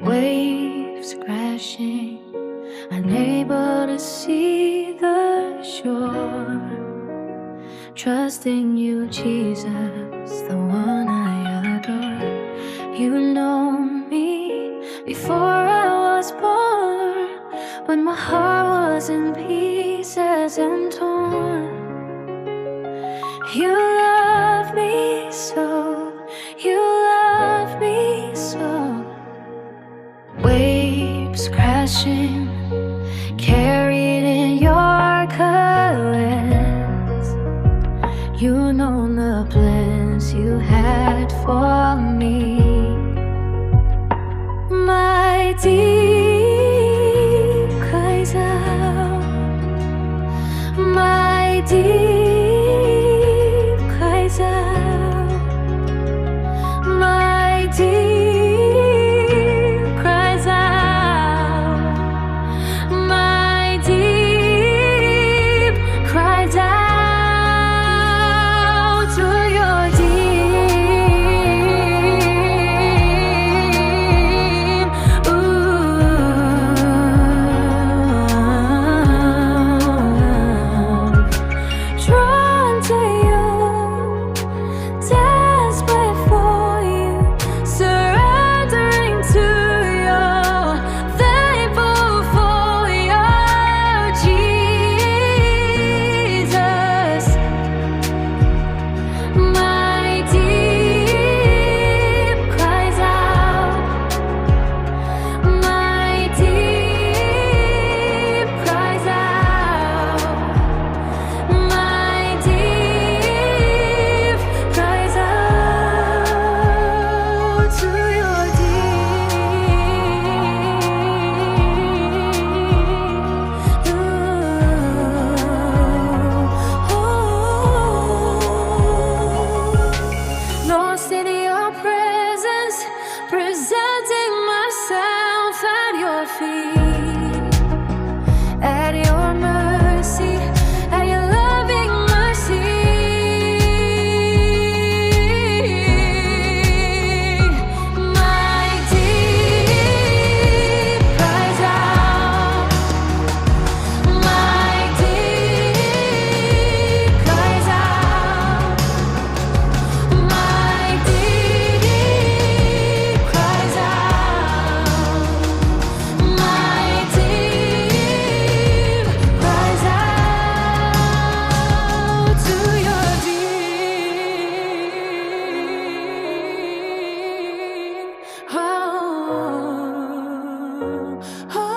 Waves crashing, unable to see the shore. Trusting you, Jesus, the one I adore. You know me before I was born, when my heart was in pieces and torn. You love me so, you love me so. Waves crashing, carried in your currents. You know the plans you had for me. My deep cries out, my deep cries out, my deep cries out, my deep cries out to your deep. Drawn to you, desperate for you, surrendering to you, thankful for your Jesus. My deep cries out, my deep cries out, my deep cries out to your deep. Lost in your presence, presenting myself at your feet, at your mercy, at your loving mercy. My deep cries out, my deep cries out, my deep cries out, my deep cries out to your deep. Oh, oh.